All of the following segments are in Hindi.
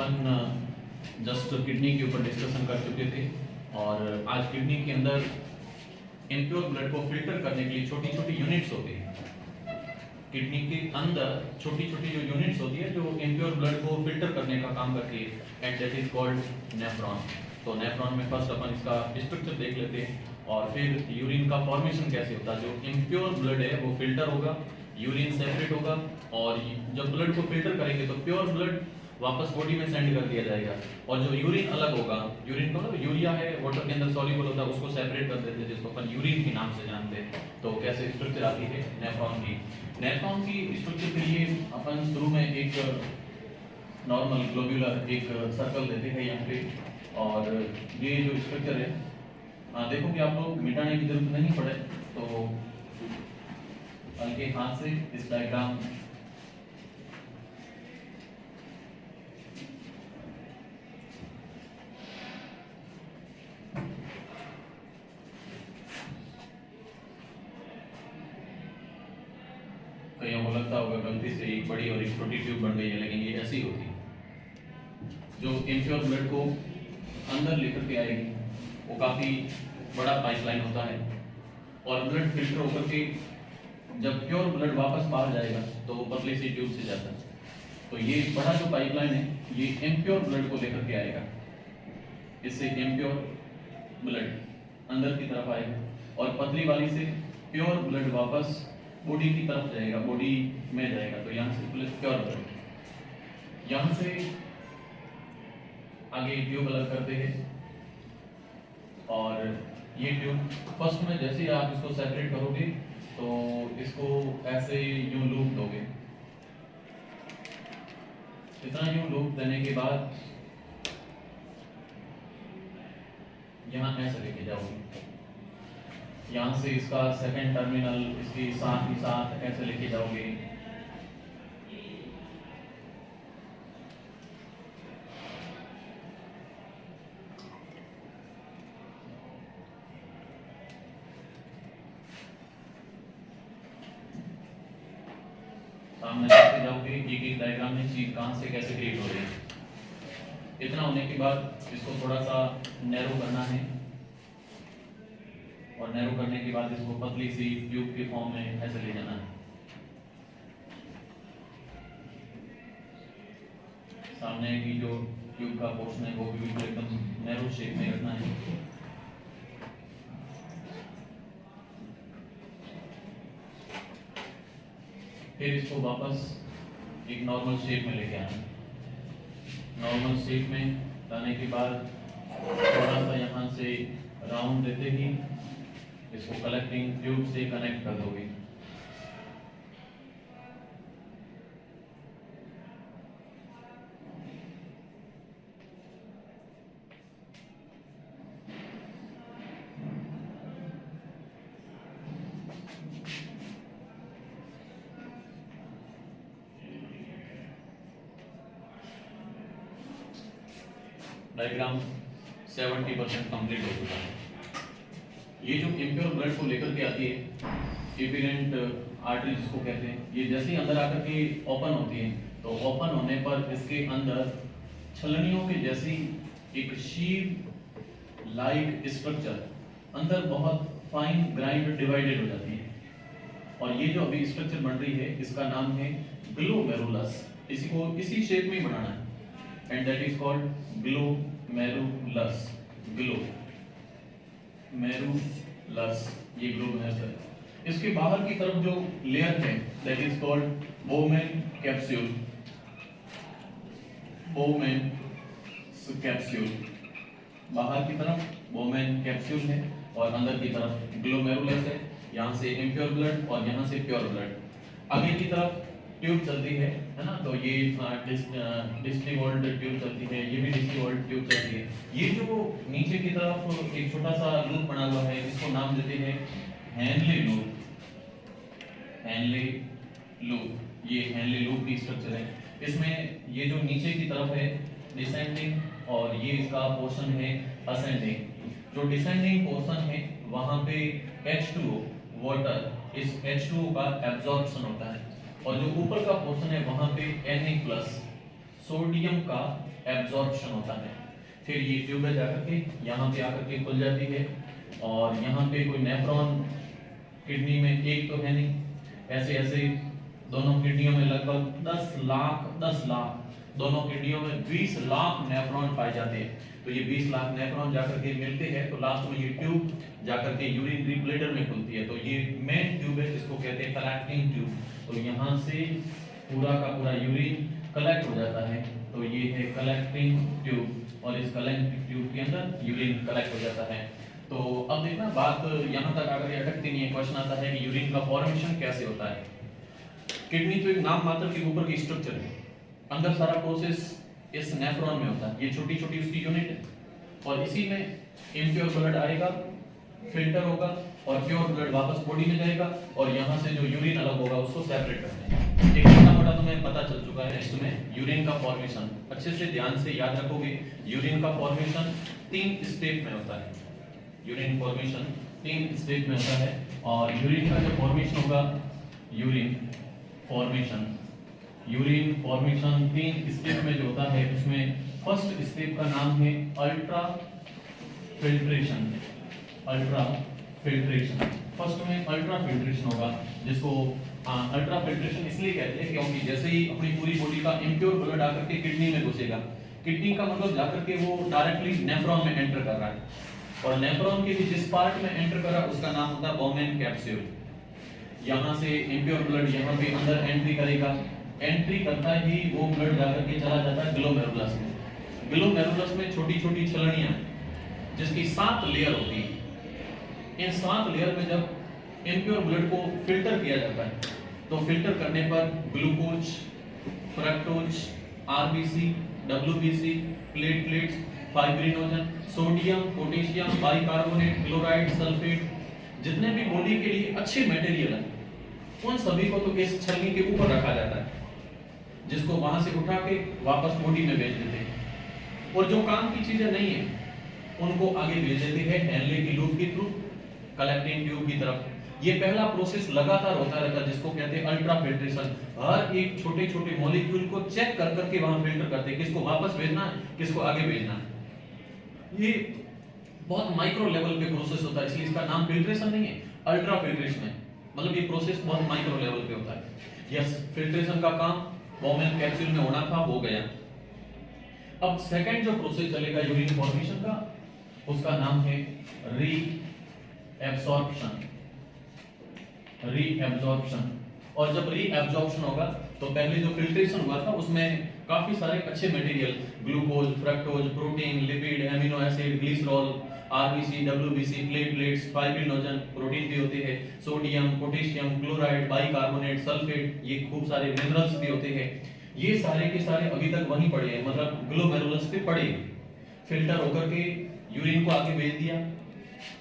अपन जस्ट किडनी के ऊपर डिस्कशन कर चुके थे और आज किडनी के अंदर इम्प्योर ब्लड को फिल्टर करने के लिए छोटी छोटी यूनिट्स होती हैं। किडनी के अंदर छोटी छोटी जो यूनिट्स होती है जो इम्प्योर ब्लड को फिल्टर करने का काम करती है and that is called nephron. तो नेफ्रॉन में फर्स्ट अपन इसका स्ट्रक्चर देख लेते हैं और फिर यूरिन का फॉर्मेशन कैसे होता है। जो इम्प्योर ब्लड है वो फिल्टर होगा, यूरिन सेपरेट होगा और जब ब्लड को फिल्टर करेंगे तो प्योर ब्लड वापस बॉडी में सेंड कर दिया जाएगा और जो यूरिन अलग होगा, यूरिन का मतलब यूरिया है वाटर के अंदर सॉल्युबल होता है, उसको सेपरेट कर देते हैं जिसको अपन यूरिन के नाम से जानते हैं। तो कैसे स्ट्रक्चर आती है नेफ्रॉन की। नेफ्रॉन की स्ट्रक्चर के लिए अपन शुरू में एक नॉर्मल ग्लोब्यूलर एक सर्कल देते हैं यहाँ पे और ये जो स्ट्रक्चर है देखो कि आप लोग मिटाने की जरूरत नहीं पड़े तो हल्के हाथ से इस डायग्राम कहीं को लगता होगा गलती से एक बड़ी और एक छोटी ट्यूब बन गई है, लेकिन ये ऐसी होती है। जो इम्प्योर ब्लड को अंदर लेकर के आएगी वो काफ़ी बड़ा पाइपलाइन होता है और ब्लड फिल्टर होकर के जब प्योर ब्लड वापस बाहर जाएगा तो पतली सी ट्यूब से जाता है। तो ये बड़ा जो पाइपलाइन है ये इम्प्योर ब्लड को लेकर के आएगा, इससे इम्प्योर ब्लड अंदर की तरफ आएगा और पतली वाली से प्योर ब्लड वापस बॉडी की तरफ जाएगा, बॉडी में जाएगा। तो यहाँ से प्योर ब्लड, यहाँ से आगे ट्यूब अलग करते हैं और ये ट्यूब फर्स्ट में जैसे ही आप इसको सेपरेट करोगे तो इसको ऐसे यूं लूप दोगे। इतना यूं लूप देने के बाद यहाँ ऐसे लेके जाओगे, यहाँ से इसका सेकंड टर्मिनल इसके साथ ही साथ ऐसे लेके जाओगे। सामने देखते जाओगे एक एक डायग्राम में चीज कहां से कैसे क्रिएट हो रही है। इतना होने के बाद इसको थोड़ा सा नैरो करना है और नैरो करने के बाद इसको पतली सी ट्यूब के फॉर्म में ऐसे ले जाना है। सामने की जो ट्यूब का पोर्शन है वो भी बिल्कुल एकदम नैरो शेप में रखना है। फिर इसको वापस एक नॉर्मल शेप में लेके आना। नॉर्मल शेप में लाने के बाद थोड़ा सा यहाँ से राउंड देते ही इसको कलेक्टिंग ट्यूब से कनेक्ट कर दोगे। डायग्राम 70% कंप्लीट हो चुका है। ये जो इम्प्योर ब्लड को लेकर के आती है एपिरेंट आर्टरी जिसको कहते हैं, ये जैसे ही अंदर आकर के ओपन होती है तो ओपन होने पर इसके अंदर छलनियों के जैसी एक शीट लाइक स्ट्रक्चर अंदर बहुत फाइन ग्राइंड डिवाइडेड हो जाती है और ये जो अभी स्ट्रक्चर बन रही है इसका नाम है ग्लोमेरुलस। इसी को इसी शेप में बनाना है and that is called glomerulus. Glomerulus ये ग्लोमेरुलस है। इसके बाहर की तरफ जो लेयर है that is called Bowman capsule. Bowman capsule बाहर की तरफ बोमेन कैप्सूल है और अंदर की तरफ ग्लोमेरुलस है। यहाँ से इम्प्योर ब्लड और यहाँ से प्योर ब्लड। आगे की तरफ ट्यूब चलती है ना, तो ये डिस्टिवोल्ट ट्यूब चलती है, ये भी डिस्टिवोल्ट ट्यूब चलती है। ये जो नीचे की तरफ एक छोटा सा लूप बना हुआ है इसको नाम देते हैं हेनले लूप। हेनले लूप, ये हेनले लूप की स्ट्रक्चर है। इसमें ये जो नीचे की तरफ है डिसेंडिंग और ये इसका पोर्शन है असेंडिंग। जो डिसेंडिंग पोर्शन है वहां पे H2O वाटर, इस H2O का एब्जॉर्प्शन होता है और जो ऊपर का पोर्शन है वहां पे Na+ सोडियम का एब्जॉर्प्शन होता है। फिर ये ट्यूब है जाकर के यहाँ पे आकर के खुल जाती है और यहाँ पे कोई नेफ्रॉन किडनी में एक तो है नहीं, ऐसे ऐसे दोनों किडनियों में लगभग 10 लाख दोनों किडनियों में 20 लाख नेफ्रॉन पाए जाते हैं। तो ये 20 लाख नेफ्रॉन जाकर के मिलते हैं तो लास्ट में ये ट्यूब जाकर के यूरिनरी ब्लैडर में खुलती है। तो ये मेन ट्यूब है जिसको कहते हैं कलेक्टिंग ट्यूब। तो यहाँ से पूरा का पूरा यूरिन कलेक्ट हो जाता है। तो ये है कलेक्टिंग ट्यूब और इस कलेक्टिंग ट्यूब के अंदर यूरिन कलेक्ट हो जाता है। तो अब देखना बात यहाँ तक अगर अटकती नहीं है, क्वेश्चन आता है कि यूरिन का फॉर्मेशन कैसे होता है। किडनी तो एक नाम मात्र के ऊपर की स्ट्रक्चर है, अंदर सारा प्रोसेस इस नेफ्रॉन में होता है। ये छोटी छोटी उसकी यूनिट है और इसी में इम्प्योर ब्लड आएगा, फिल्टर होगा और प्योर ब्लड वापस बॉडी में जाएगा और यहाँ से जो यूरिन अलग होगा उसको सेपरेट करते हैं। एक छोटा मोटा तुम्हें पता चल चुका है। नेक्स्ट में यूरिन का फॉर्मेशन अच्छे से ध्यान से याद रखोगे। यूरिन का फॉर्मेशन 3 स्टेप में होता है। यूरिन फॉर्मेशन 3 स्टेप में होता है और यूरिन का जो फॉर्मेशन होगा, यूरिन फॉर्मेशन 3 स्टेप में जो होता है उसमें फर्स्ट स्टेप का नाम है अल्ट्रा फिल्ट्रेशन। फर्स्ट में अल्ट्रा फिल्ट्रेशन होगा, जिसको अल्ट्रा फिल्ट्रेशन इसलिए कहते हैं क्योंकि जैसे ही अपनी पूरी बॉडी का इम्प्योर ब्लड आकर के किडनी में घुसेगा, किडनी का मतलब जाकर के वो डायरेक्टली नेफ्रॉन में एंटर कर रहा है और नेफ्रॉन के भी जिस पार्ट में एंटर कर रहा है उसका नाम होता है बोमेन कैप्सूल। यहाँ से इम्प्योर ब्लड यहाँ पे अंदर एंट्री करेगा, एंट्री करता ही वो ब्लड जाकर के चला जाता है ग्लोमेरुलस में। ग्लोमेरुलस में छोटी छोटी छलनियां जिसकी 7 लेयर होती है। इन 7 लेयर में जब इम्प्योर ब्लड को फिल्टर किया जाता है तो फिल्टर करने पर glucose, fructose, RBC, WBC, platelets, fibrinogen, sodium, potassium, bicarbonate, chloride, sulphate, जितने भी बॉडी के लिए अच्छे मटेरियल हैं उन सभी को तो इस छलनी के ऊपर रखा जाता है, जिसको वहां से उठा के वापस बॉडी में भेज देते हैं और जो काम की चीजें नहीं है उनको आगे भेज देते हैं हेनले की लूप के थ्रू कलेक्टिंग ट्यूब की तरफ। ये पहला प्रोसेस लगातार होता रहता है जिसको कहते हैं अल्ट्रा फिल्ट्रेशन। हर एक छोटे छोटे मॉलिक्यूल को चेक कर करके वहां फिल्टर करते हैं, किसको वापस भेजना है, किसको आगे भेजना है। ये बहुत माइक्रो लेवल पे प्रोसेस होता है, इसलिए इसका नाम फिल्ट्रेशन नहीं है, अल्ट्रा फिल्ट्रेशन है। मतलब ये प्रोसेस बहुत माइक्रो लेवल पे होता है। यस, फिल्ट्रेशन का काम बोमेन कैप्सूल में होना था, हो गया। अब सेकंड जो प्रोसेस चलेगा यूरिन फॉर्मेशन का, उसका नाम है रीएब्जॉर्प्शन। और जब रीएब्जॉर्प्शन होगा तो पहले जो फिल्ट्रेशन हुआ था उसमें काफी सारे अच्छे material glucose, fructose, protein, lipid, amino acid, glycerol, RBC, WBC, platelets, fibrinogen, protein भी होते हैं, sodium, potassium, chloride, bicarbonate, sulphate, ये खूब सारे मिनरल्स भी होते हैं। ये सारे के सारे अभी तक वहीं पड़े हैं, मतलब ग्लोमेरुलस पे पड़े, फिल्टर होकर के यूरिन को आगे भेज दिया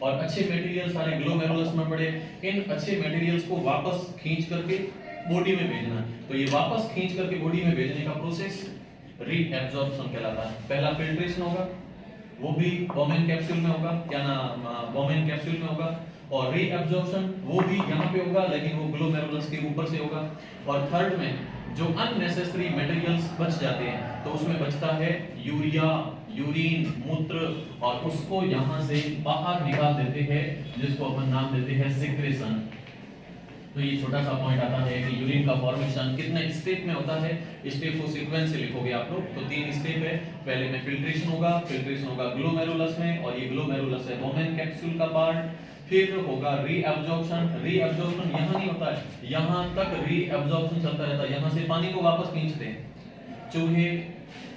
और अच्छे मटेरियल सारे ग्लोमेरुलस में पड़े। इन अच्छे मटेरियल्स को वापस खींच करके बॉडी में भेजना। तो ये वापस खींच करके बॉडी में भेजने का प्रोसेस रीएब्जॉर्प्शन कहलाता है। पहला फिल्ट्रेशन होगा, वो भी बोमेन कैप्सूल में होगा, क्या नाम, बोमेन कैप्सूल में होगा। और रीएब्जॉर्प्शन वो भी यहाँ पे होगा लेकिन वो ग्लोमेरुलस के ऊपर से होगा। और थर्ड में जो अननेसेसरी मटेरियल्स बच जाते हैं तो उसमें बचता है यूरिया, यूरिन, मूत्र, और उसको यहाँ से बाहर निकाल देते हैं जिसको अपन नाम देते हैं सिक्रेशन। तो ये छोटा सा पॉइंट आता है कि यूरिन का फॉर्मेशन कितने स्टेप में होता है। स्टेप को सीक्वेंस से लिखोगे आप लोग। तो 3 स्टेप है। पहले में फिल्ट्रेशन होगा ग्लोमेरुलस में, और ये ग्लोमेरुलस है बोमेन कैप्सूल का पार्ट। फिर होगा रीअब्जॉर्प्शन यहाँ नहीं होता है, यहाँ तक रीअब्जॉर्प्शन चलता रहता है। यहाँ से पानी को वापस खींचते हैं चूहे,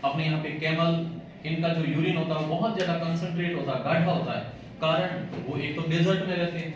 अपने यहाँ पे कैमल, इनका जो यूरिन होता है वो बहुत ज्यादा कंसंट्रेट होता है, गाढ़ा होता है, कारण वो एक तो डेजर्ट में रहते हैं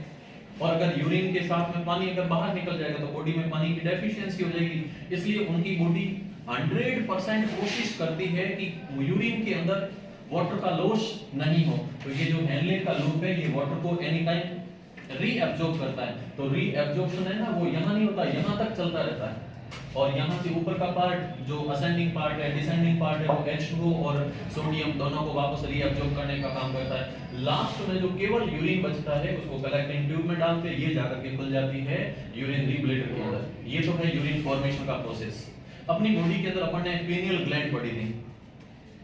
और अगर यूरिन के साथ में पानी अगर बाहर निकल जाएगा तो बॉडी में पानी की डेफिशिएंसी हो जाएगी। इसलिए उनकी बॉडी 100% कोशिश करती है कि यूरिन के अंदर वाटर का लॉस नहीं हो। तो ये जो हेनले का लूप है ये वाटर को एनी टाइम रीअब्जॉर्ब करता है। तो रीअब्जॉर्प्शन है ना, वो यहाँ नहीं होता, यहाँ तक चलता रहता है। और यहाँ से ऊपर का पार्ट जो असेंडिंग पार्ट है, डिसेंडिंग पार्ट है, वो H2O और सोडियम दोनों को वापस रीअब्जॉर्ब करने का काम करता है। लास्ट में जो केवल यूरिन बचता है उसको कलेक्टिंग ट्यूब में डालते हैं, ये जाकर के खुल जाती है यूरिनरी ब्लैडर के अंदर। ये तो है यूरिन फॉर्मेशन का प्रोसेस। अपनी बॉडी के अंदर अपन ने पीनियल ग्लैंड पढ़ी थी।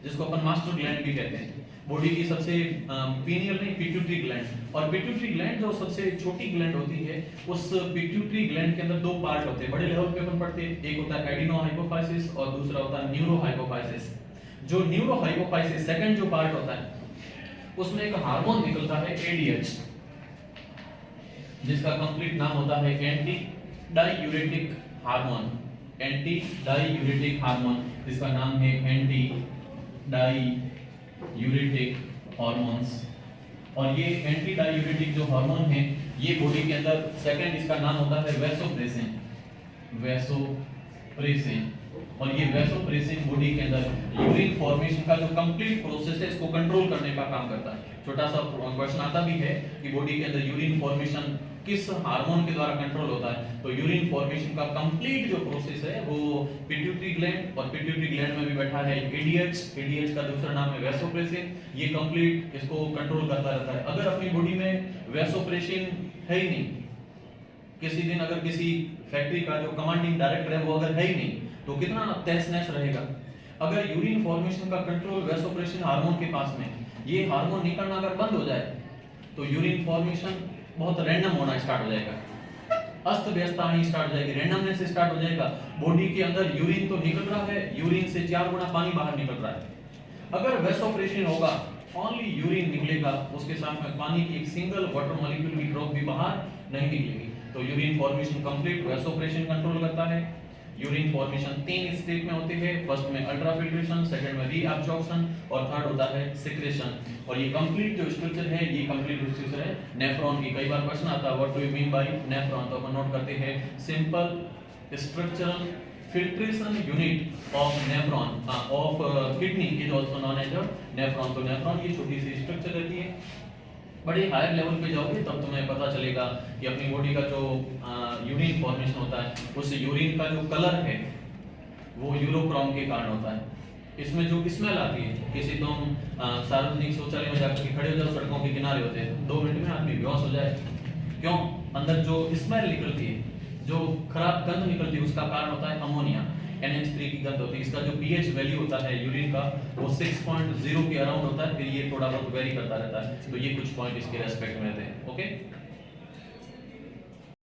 जिसको अपन मास्टर ग्लैंड भी कहते हैं। बॉडी की सबसे पीनियल नहीं, पिट्यूटरी ग्लैंड। और पिट्यूटरी ग्लैंड जो सबसे छोटी ग्लैंड होती है, उस पिट्यूटरी ग्लैंड के अंदर दो पार्ट होते हैं, बड़े लेवल पे अपन पढ़ते हैं। एक होता है एडिनो हाइपोफाइसिस और दूसरा होता है न्यूरो हाइपोफाइसिस। जो न्यूरो हाइपोफाइसिस सेकंड जो पार्ट होता है, उसमें एक हार्मोन निकलता है एडीएच, जिसका कंप्लीट नाम होता है anti diuretic hormone. Anti diuretic hormone, जिसका नाम है एंटी डाइयूरेटिक हार्मोन्स। और ये एंटी डाइयूरेटिक जो हार्मोन है, ये बॉडी के अंदर सेकंड इसका नाम होता है वैसोप्रेसिन। वैसोप्रेसिन, और ये वैसोप्रेसिन बॉडी के अंदर यूरिन फॉर्मेशन का जो कंप्लीट प्रोसेस है, इसको कंट्रोल करने का काम करता है। छोटा सा क्वेश्चन आता भी है कि बॉडी के अंदर यूरिन फॉर्मेशन किस हार्मोन के द्वारा कंट्रोल होता है, तो यूरिन फॉर्मेशन का कंप्लीट जो प्रोसेस है वो पिट्यूटरी ग्लैंड, और पिट्यूटरी ग्लैंड में भी बैठा है एडीएच। एडीएच का दूसरा नाम है वैसोप्रेसिन। ये कंप्लीट इसको कंट्रोल करता रहता है। अगर अपनी बॉडी में वैसोप्रेसिन है ही नहीं, किसी दिन अगर किसी फैक्ट्री का जो कमांडिंग डायरेक्टर है वो अगर है ही नहीं, तो कितना तहस नहस रहेगा। अगर यूरिन फॉर्मेशन का कंट्रोल वैसोप्रेसिन हार्मोन के पास में, ये हार्मोन निकलना अगर बंद हो जाए, तो यूरिन फॉर्मेशन बहुत रैंडम होना स्टार्ट हो जाएगा, अस्त व्यस्त आनी स्टार्ट हो जाएगी, रैंडमनेस से स्टार्ट हो जाएगा। बॉडी के अंदर यूरिन तो निकल रहा है, यूरिन से 4 गुना पानी बाहर निकल रहा है। अगर वैसोप्रेसिन होगा, ओनली यूरिन निकलेगा, उसके साथ में पानी की एक सिंगल वाटर मॉलिक्यूल की ड्रॉप भी बाहर नहीं निकलेगी। तो urine formation complete vasopressin control करता है। यूरिन फॉर्मेशन 3 स्टेप में होती है। फर्स्ट में अल्ट्रा फिल्ट्रेशन, सेकंड में रीअब्जॉर्प्शन, और थर्ड होता है सिक्रेशन। और ये कंप्लीट जो स्ट्रक्चर है, ये कंप्लीट स्ट्रक्चर है नेफ्रॉन की। कई बार क्वेश्चन आता है what do you mean by nephron, तो अपन नोट करते हैं simple structural filtration unit of nephron of kidney is also known as nephron. तो नेफ्रॉन ये छोटी सी स्ट्रक्चर रहती है। बड़े हायर लेवल पे जाओगे तब तुम्हें पता चलेगा कि अपनी बॉडी का जो यूरिन फॉर्मेशन होता है, उस यूरिन का जो कलर है वो यूरोक्रोम के कारण होता है। इसमें जो स्मेल आती है, किसी तुम सार्वजनिक शौचालय में जाकर के खड़े हो जाओ, सड़कों के किनारे होते हैं, 2 मिनट में आदमी बेहोश हो जाए। क्यों? अंदर जो स्मेल निकलती है, जो खराब गंध निकलती है, उसका कारण होता है अमोनिया, NH3 की गंध होती है। इसका जो pH वैल्यू होता है यूरिन का, वो 6.0 के अराउंड होता है। फिर ये थोड़ा बहुत वेरी करता रहता है। तो ये कुछ पॉइंट इसके रेस्पेक्ट में रहते हैं। ओके।